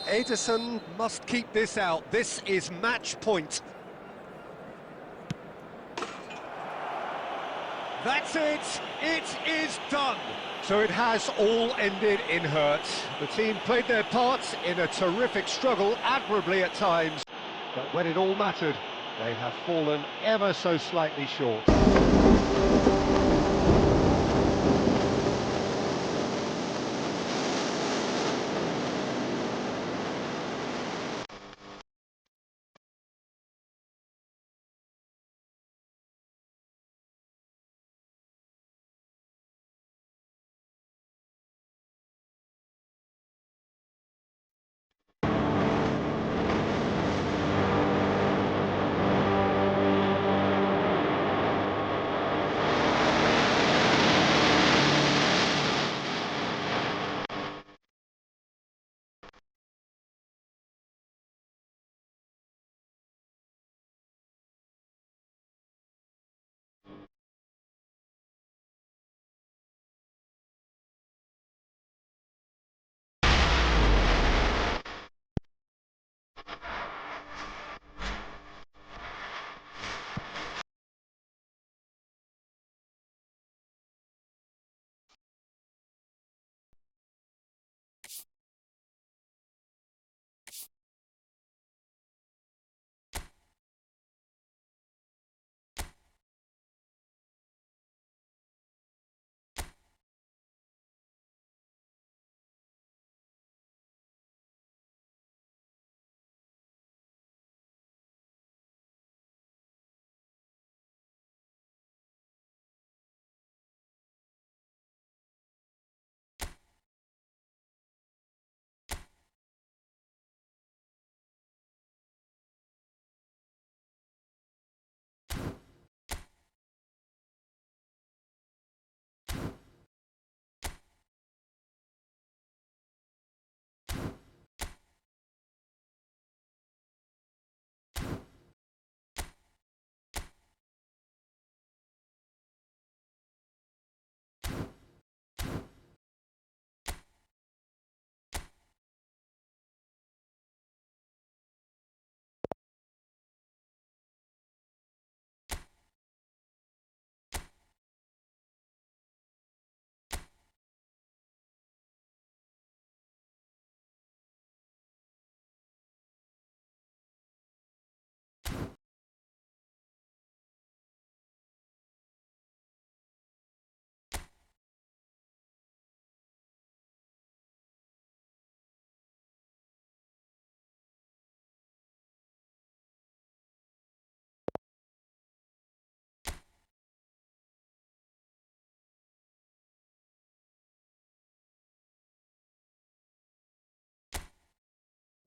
Ederson must keep this out. This is match point. That's it. It is done. So it has all ended in hurt. The team played their parts in a terrific struggle, admirably at times. But when it all mattered, they have fallen ever so slightly short.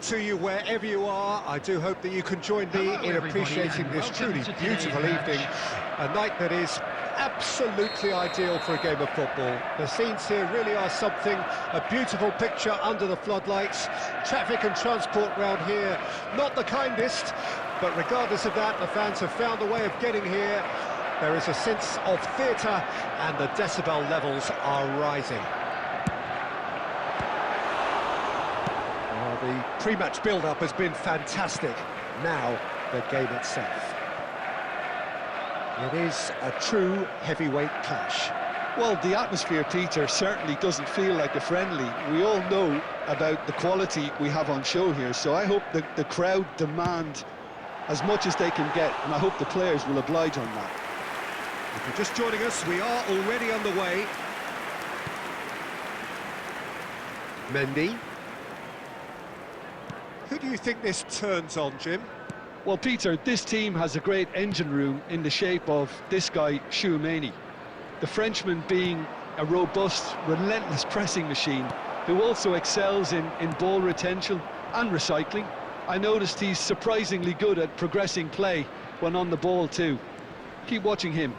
To you wherever you are, I do hope that you can join me in appreciating this truly beautiful evening, a night that is absolutely ideal for a game of football. The scenes here really are something, a beautiful picture under the floodlights. Traffic and transport round here, not the kindest, but regardless of that, the fans have found a way of getting here. There is a sense of theatre and the decibel levels are rising. The pre-match build-up has been fantastic. Now, the game itself. It is a true heavyweight clash. Well, the atmosphere, Peter, certainly doesn't feel like a friendly. We all know about the quality we have on show here, so I hope that the crowd demand as much as they can get, and I hope the players will oblige on that. If you're just joining us, we are already underway. Mendy. Who do you think this turns on, Jim? Well, Peter, this team has a great engine room in the shape of this guy, Tchouaméni. The Frenchman being a robust, relentless pressing machine who also excels in ball retention and recycling. I noticed he's surprisingly good at progressing play when on the ball too. Keep watching him.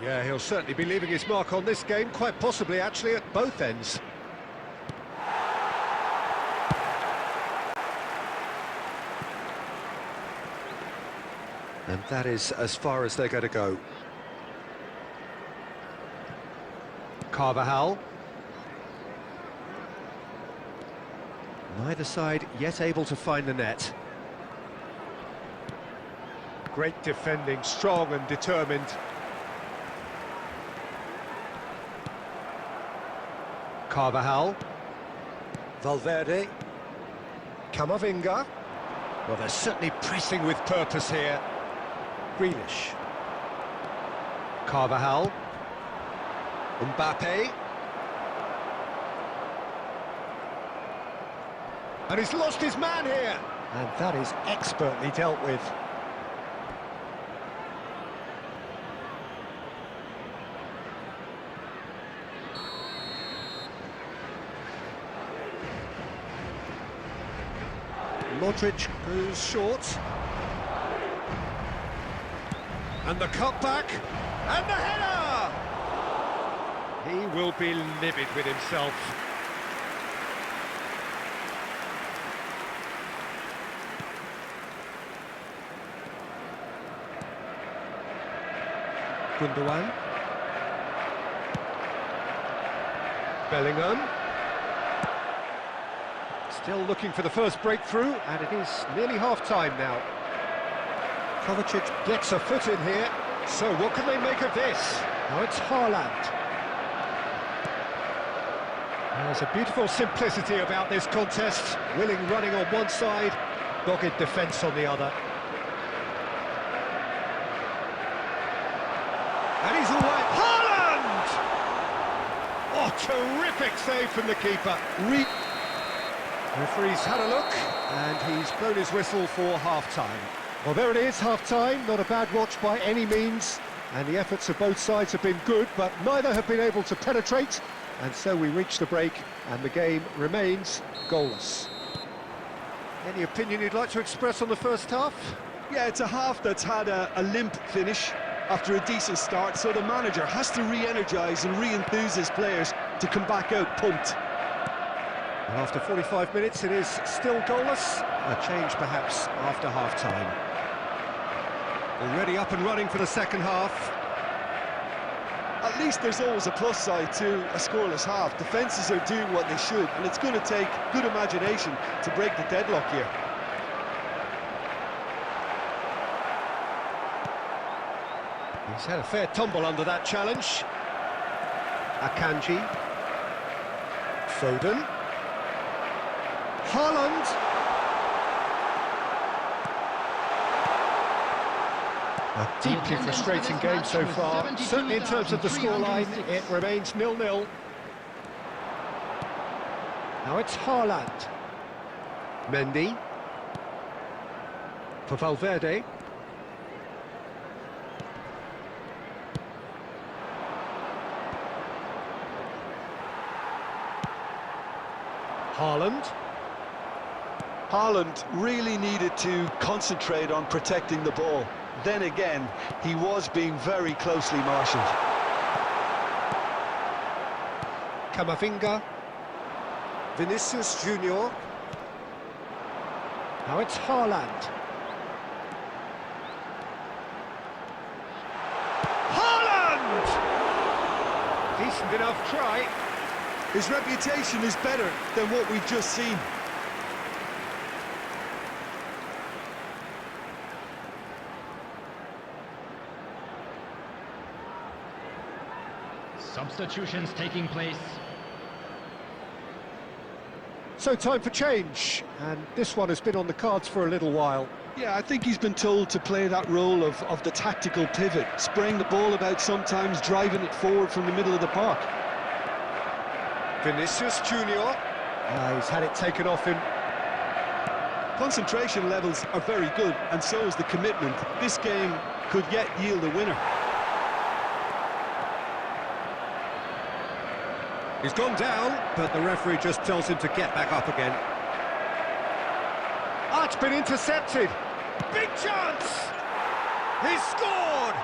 Yeah, he'll certainly be leaving his mark on this game, quite possibly actually at both ends. And that is as far as they're going to go. Carvajal. Neither side yet able to find the net. Great defending, strong and determined. Carvajal. Valverde. Camavinga. Well, they're certainly pressing with purpose here. Grealish. Carvajal. Mbappe. And he's lost his man here. And that is expertly dealt with. Modric goes short. And the cutback. And the header! He will be livid with himself. Gundogan. Bellingham. Still looking for the first breakthrough, and it is nearly half-time now. Kovacic gets a foot in here, so what can they make of this? Now it's Haaland. There's a beautiful simplicity about this contest. Willing running on one side, dogged defence on the other. And he's away. Haaland! Oh, terrific save from the keeper. Referee's had a look, and he's blown his whistle for half-time. Well, there it is, half-time. Not a bad watch by any means. And the efforts of both sides have been good, but neither have been able to penetrate. And so we reach the break, and the game remains goalless. Any opinion you'd like to express on the first half? Yeah, it's a half that's had a limp finish after a decent start, so the manager has to re-energise and re-enthuse his players to come back out pumped. And after 45 minutes, it is still goalless. A change, perhaps, after half-time. Already up and running for the second half. At least there's always a plus side to a scoreless half. Defences are doing what they should, and it's going to take good imagination to break the deadlock here. He's had a fair tumble under that challenge. Akanji. Foden. Haaland. A deeply frustrating game so far. Certainly in terms of the scoreline, it remains 0-0. Now it's Haaland. Mendy. For Valverde. Haaland. Haaland really needed to concentrate on protecting the ball. Then again, he was being very closely marshalled. Camavinga. Vinicius Junior. Now it's Haaland. Haaland! Decent enough try. His reputation is better than what we've just seen. Substitutions taking place. So time for change, and this one has been on the cards for a little while. Yeah, I think he's been told to play that role of the tactical pivot, spraying the ball about sometimes, driving it forward from the middle of the park. Vinicius Junior. He's had it taken off him. Concentration levels are very good, and so is the commitment. This game could yet yield a winner. He's gone down, but the referee just tells him to get back up again. Ah, it's been intercepted. Big chance! He's scored!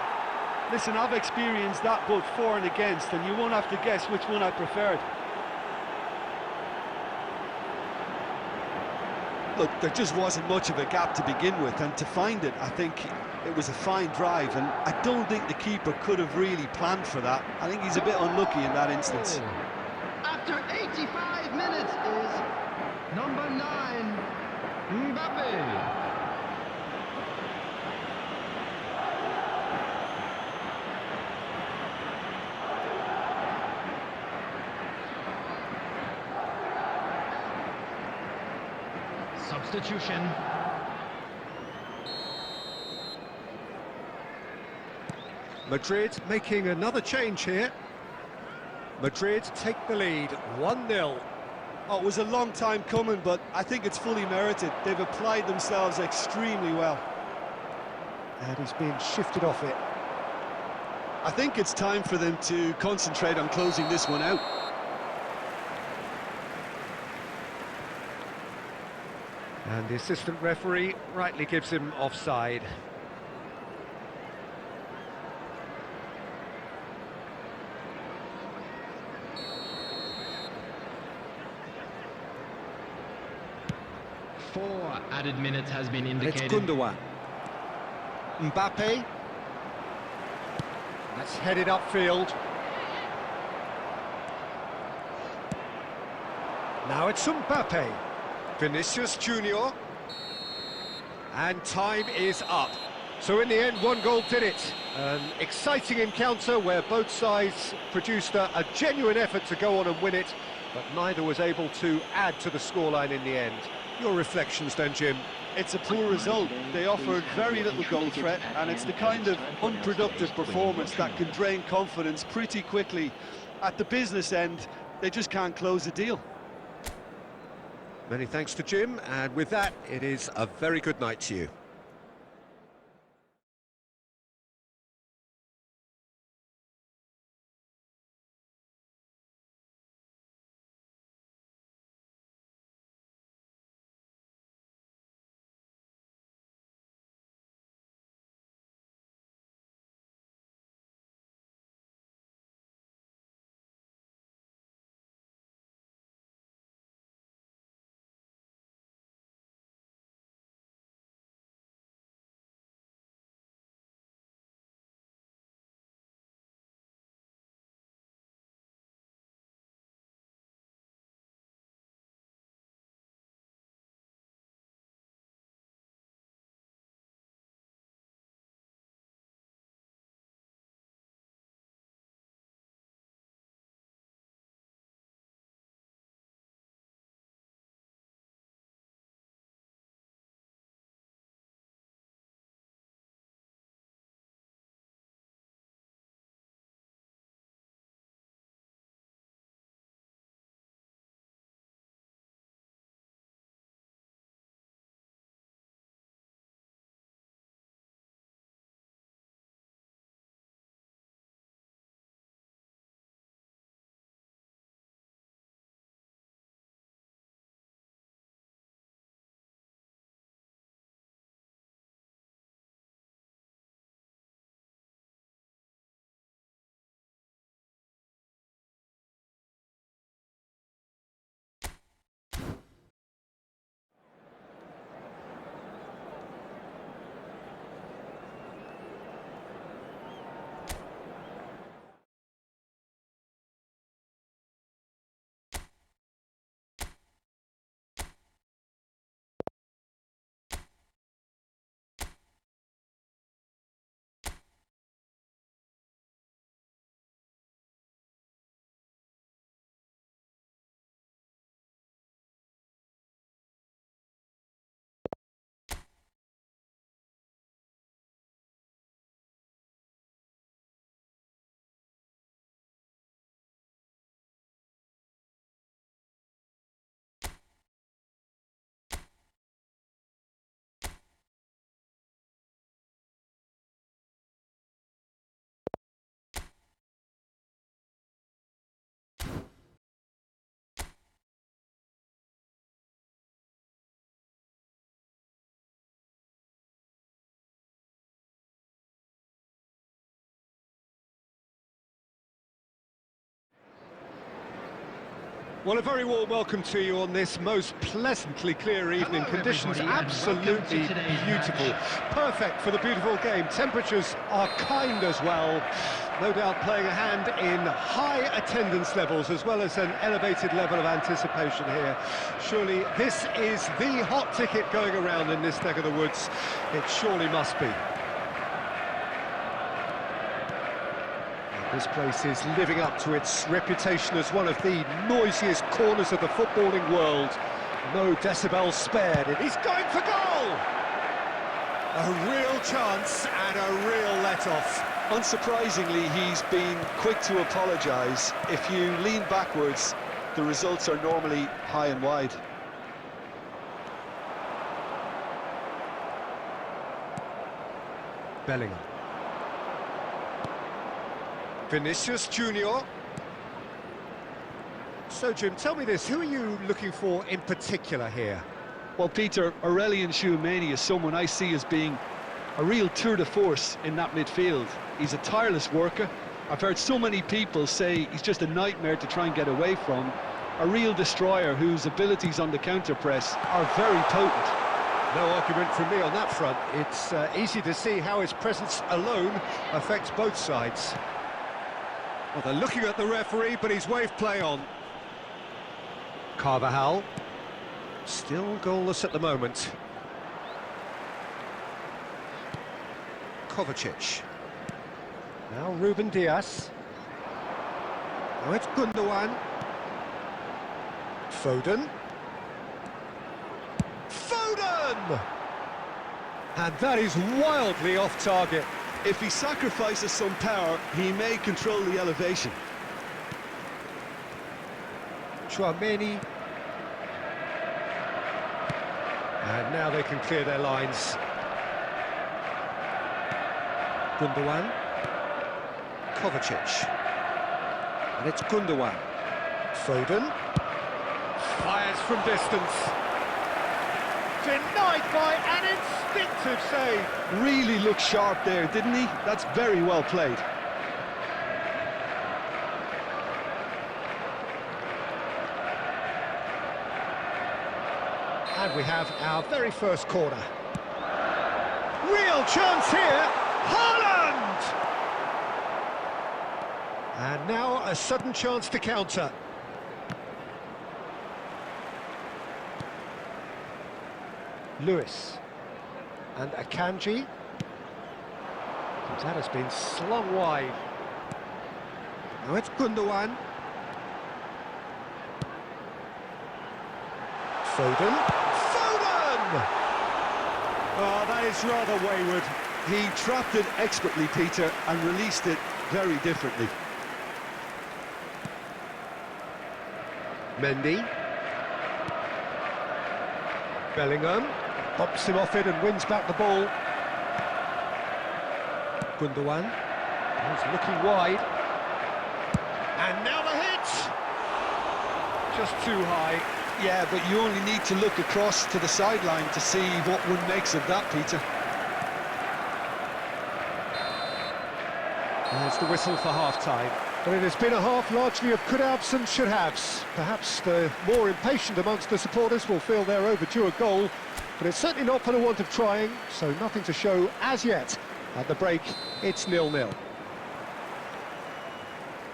Listen, I've experienced that both for and against, and you won't have to guess which one I preferred. Look, there just wasn't much of a gap to begin with, and to find it, I think it was a fine drive, and I don't think the keeper could have really planned for that. I think he's a bit unlucky in that instance. After 85 minutes is number Number 9, Mbappe. Substitution. Madrid making another change here. Madrid take the lead, 1-0. Oh, it was a long time coming, but I think it's fully merited. They've applied themselves extremely well. And he's being shifted off it. I think it's time for them to concentrate on closing this one out. And the assistant referee rightly gives him offside. Four added minutes has been It's indicated. Gundogan. Mbappe. That's headed upfield. Now it's Mbappe. Vinicius Junior. And time is up. So in the end, one goal did it. An exciting encounter where both sides produced a genuine effort to go on and win it, but neither was able to add to the scoreline in the end. Your reflections then, Jim? It's a poor result. They offered very little goal threat, and it's the kind of unproductive performance that can drain confidence pretty quickly. At the business end, they just can't close the deal. Many thanks to Jim, and with that, it is a very good night to you. Well, a very warm welcome to you on this most pleasantly clear evening. Hello, Conditions everybody, and absolutely welcome to today's beautiful. match. Perfect for the beautiful game. Temperatures are kind as well. no doubt playing a hand in high attendance levels as well as an elevated level of anticipation here. Surely this is the hot ticket going around in this neck of the woods. It surely must be. This place is living up to its reputation as one of the noisiest corners of the footballing world. No decibels spared, and he's going for goal! A real chance and a real let-off. Unsurprisingly, he's been quick to apologise. If you lean backwards, the results are normally high and wide. Bellingham. Vinicius Junior. So, Jim, tell me this, who are you looking for in particular here? Well, Peter, Aurelien Tchouameni is someone I see as being a real tour de force in that midfield. He's a tireless worker. I've heard so many people say he's just a nightmare to try and get away from. A real destroyer whose abilities on the counter-press are very potent. No argument from me on that front. It's easy to see how his presence alone affects both sides. Well, they're looking at the referee, but he's waved play on. Carvajal, still goalless at the moment. Kovacic. Now Ruben Diaz. Now it's Gundogan. Foden. Foden! And that is wildly off target. If he sacrifices some power, he may control the elevation. Tchouameni. And now they can clear their lines. Gundogan. Kovacic. And it's Gundogan. Foden. Fires from distance. Denied by an instinctive save. Really looked sharp there, didn't he? That's very well played. And we have our very first corner. Real chance here. Haaland! And now a sudden chance to counter. Lewis. And Akanji. That has been slung wide. Now it's Gundogan. Foden. Oh, that is rather wayward. He trapped it expertly, Peter, and released it very differently. Mendy. Bellingham. Bumps him off it and wins back the ball. Gundogan. He's looking wide. And now the hit! Just too high. Yeah, but you only need to look across to the sideline to see what one makes of that, Peter. There's the whistle for half-time. But it has been a half largely of could-haves and should-haves. Perhaps the more impatient amongst the supporters will feel they're overdue a goal, but it's certainly not for the want of trying, so nothing to show as yet. At the break, it's 0-0.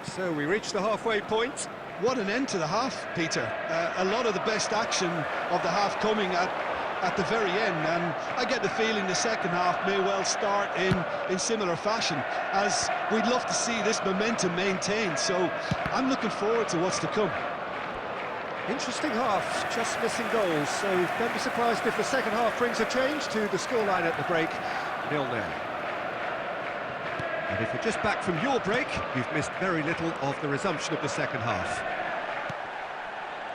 So we reach the halfway point. What an end to the half, Peter. A lot of the best action of the half coming at the very end, and I get the feeling the second half may well start in similar fashion, as we'd love to see this momentum maintained, so I'm looking forward to what's to come. Interesting half, just missing goals, so don't be surprised if the second half brings a change to the scoreline at the break, 0-0. And if you're just back from your break, you've missed very little of the resumption of the second half.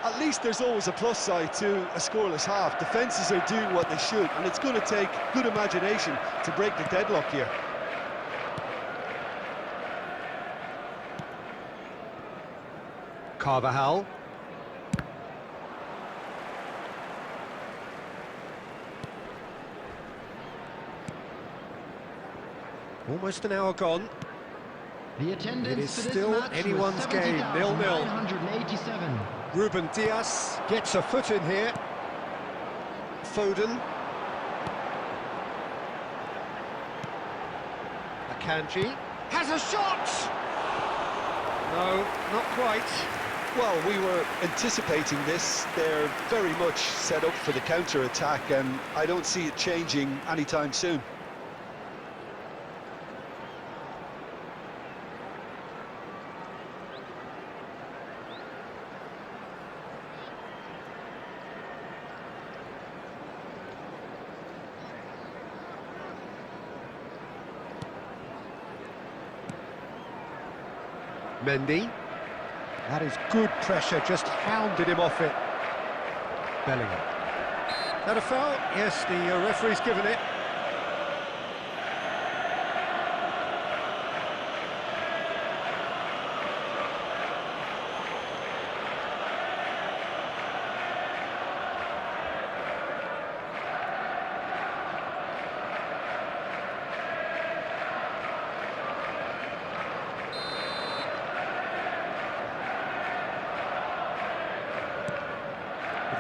At least there's always a plus side to a scoreless half. Defences are doing what they should, and it's going to take good imagination to break the deadlock here. Carvajal. Almost an hour gone. The attendance It is for this still match was anyone's game, 0-0. 70,987. Ruben Diaz gets a foot in here. Foden. Akanji. Has a shot! No, not quite. Well, we were anticipating this. They're very much set up for the counter-attack, and I don't see it changing anytime soon. Mendy. That is good pressure, just hounded him off it. Bellingham. That a foul? Yes, the referee's given it.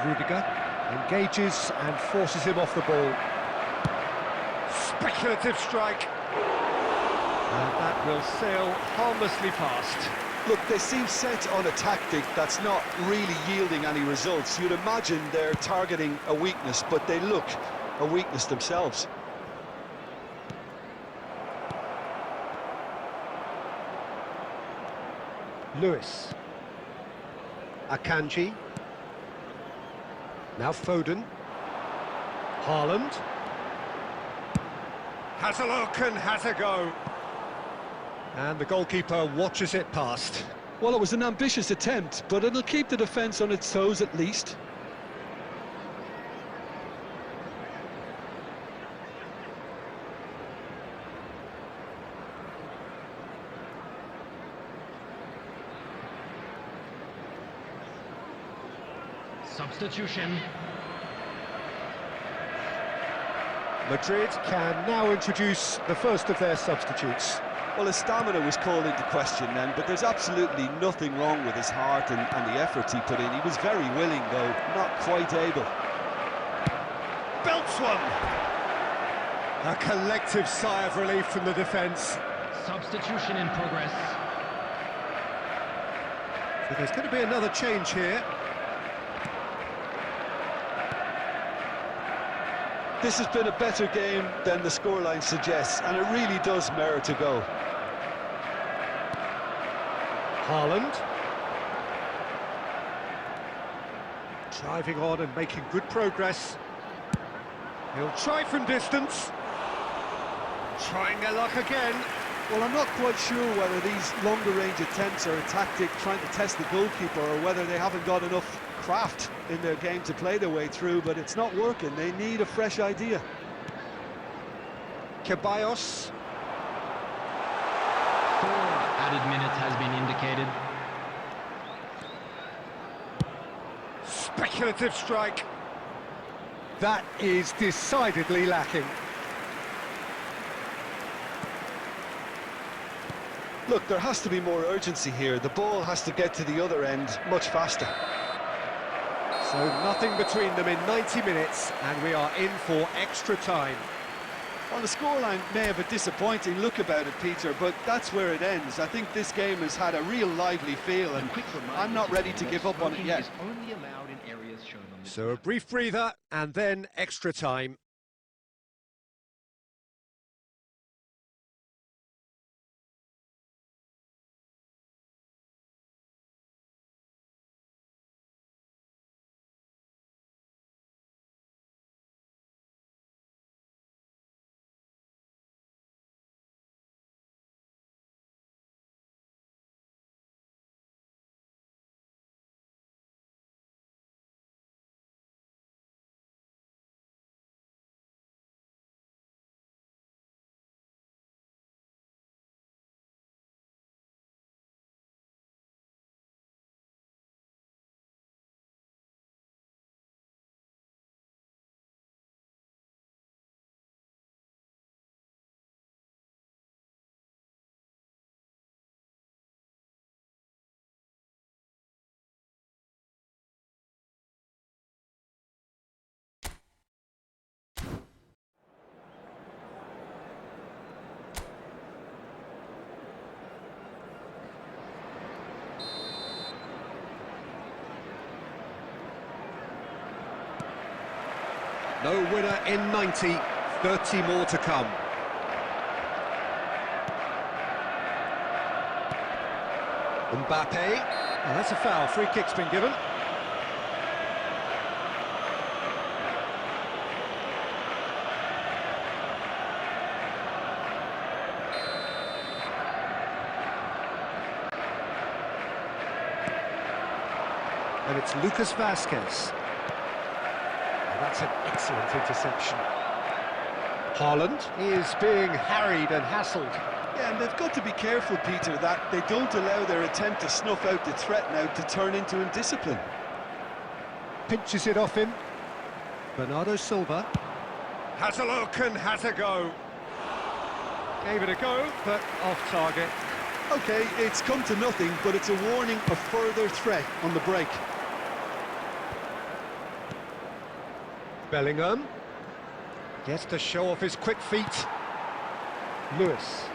Rudiger engages and forces him off the ball. Speculative strike. And that will sail harmlessly past. Look, they seem set on a tactic that's not really yielding any results. You'd imagine they're targeting a weakness, but they look a weakness themselves. Lewis. Akanji. Now Foden. Haaland. Has a look and has a go. And the goalkeeper watches it past. Well, it was an ambitious attempt, but it'll keep the defence on its toes at least. Substitution. Madrid can now introduce the first of their substitutes. Well, his stamina was called into question then, but there's absolutely nothing wrong with his heart and the efforts he put in. He was very willing, though, not quite able. Belts one! A collective sigh of relief from the defence. Substitution in progress. So there's going to be another change here. This has been a better game than the scoreline suggests, and it really does merit a go. Haaland. Driving on and making good progress. He'll try from distance. Trying their luck again. Well, I'm not quite sure whether these longer-range attempts are a tactic trying to test the goalkeeper or whether they haven't got enough craft in their game to play their way through, but it's not working. They need a fresh idea. Ceballos. 4 added minutes has been indicated. Speculative strike. That is decidedly lacking. Look, there has to be more urgency here. The ball has to get to the other end much faster. So nothing between them in 90 minutes, and we are in for extra time. Well, the scoreline may have a disappointing look about it, Peter, but that's where it ends. I think this game has had a real lively feel, and I'm not ready to give up on it yet. So a brief breather, and then extra time. No winner in 90, 30 more to come. Mbappe. Oh, that's a foul. Free kick's been given. And it's Lucas Vasquez. And that's an excellent interception. Haaland is being harried and hassled. Yeah, and they've got to be careful, Peter, that they don't allow their attempt to snuff out the threat now to turn into indiscipline. Pinches it off him. Bernardo Silva. Has a look and has a go. Gave it a go, but off target. OK, it's come to nothing, but it's a warning of further threat on the break. Bellingham gets to show off his quick feet. Lewis.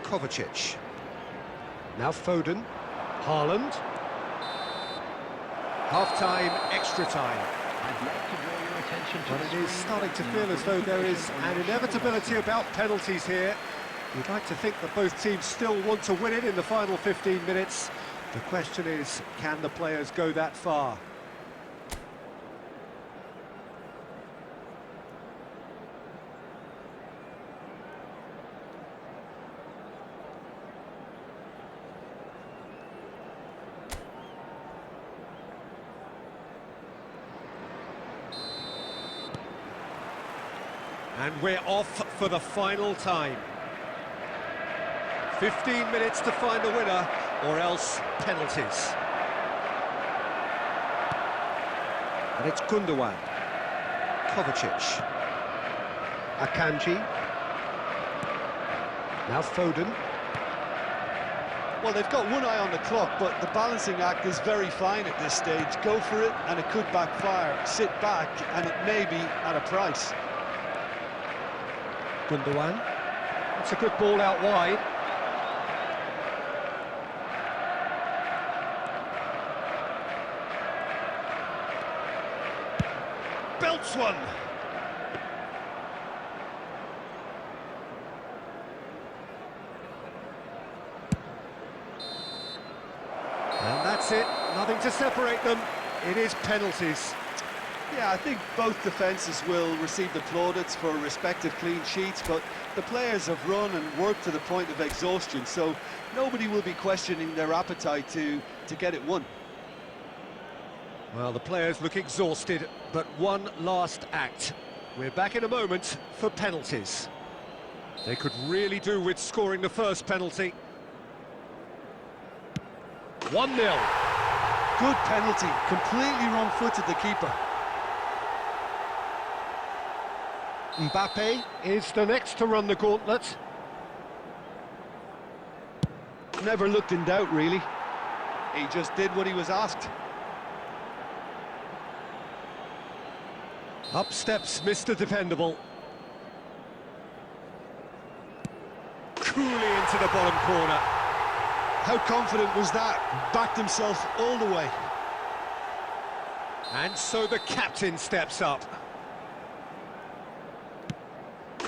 Kovacic. Now Foden. Haaland. Half-time, extra time. I'd like to draw your attention to But it is starting to feel as though there is an inevitability about penalties here. You'd like to think that both teams still want to win it in the final 15 minutes. The question is, can the players go that far? And we're off for the final time. 15 minutes to find a winner, or else penalties. And it's Gundogan. Kovacic. Akanji. Now Foden. Well, they've got one eye on the clock, but the balancing act is very fine at this stage. Go for it, and it could backfire. Sit back, and it may be at a price. Gundogan. It's a good ball out wide. Belts one. And that's it. Nothing to separate them. It is penalties. Yeah, I think both defences will receive the plaudits for respective clean sheets, but the players have run and worked to the point of exhaustion, so nobody will be questioning their appetite to get it won. Well, the players look exhausted, but one last act. We're back in a moment for penalties. They could really do with scoring the first penalty. 1-0. Good penalty, completely wrong-footed the keeper. Mbappe is the next to run the gauntlet. Never looked in doubt, really. He just did what he was asked. Up steps Mr. Dependable. Coolly into the bottom corner. How confident was that? Backed himself all the way. And so the captain steps up.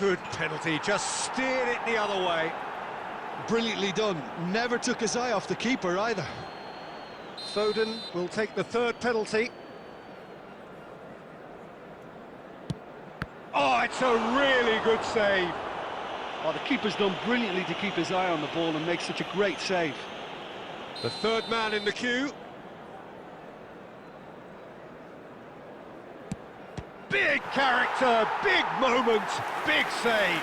Good penalty, just steered it the other way. Brilliantly done. Never took his eye off the keeper either. Foden will take the third penalty. Oh, it's a really good save. Oh, the keeper's done brilliantly to keep his eye on the ball and make such a great save. The third man in the queue. Big character, big moment, big save.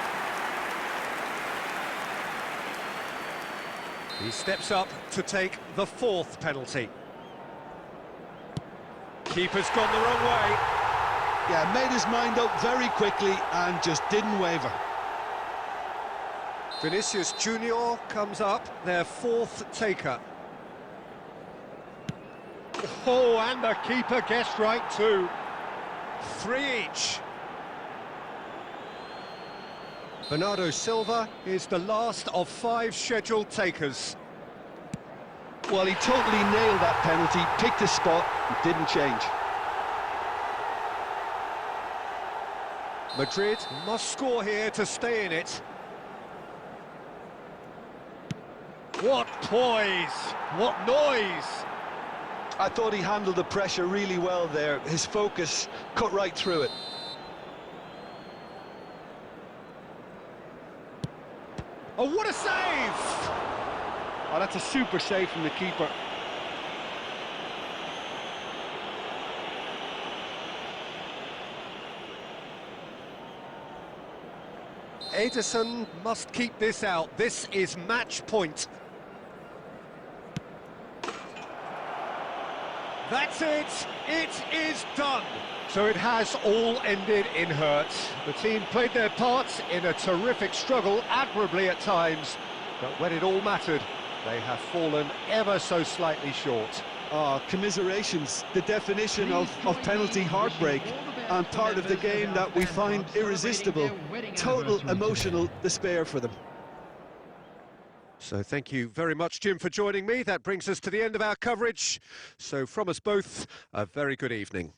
He steps up to take the fourth penalty. Keeper's gone the wrong way. Yeah, made his mind up very quickly and just didn't waver. Vinicius Junior comes up, their fourth taker. Oh, and the keeper guessed right too. 3 each. Bernardo Silva is the last of 5 scheduled takers. Well, he totally nailed that penalty, picked his spot, and didn't change. Madrid must score here to stay in it. What poise! What noise! I thought he handled the pressure really well there. His focus cut right through it. Oh, what a save! Oh, that's a super save from the keeper. Ederson must keep this out. This is match point. That's it. It is done. So it has all ended in hurt. The team played their parts in a terrific struggle, admirably at times. But when it all mattered, they have fallen ever so slightly short. Commiserations, the definition of penalty heartbreak, and part of the game that we find irresistible. Total emotional despair for them. So thank you very much, Jim, for joining me. That brings us to the end of our coverage. So from us both, a very good evening.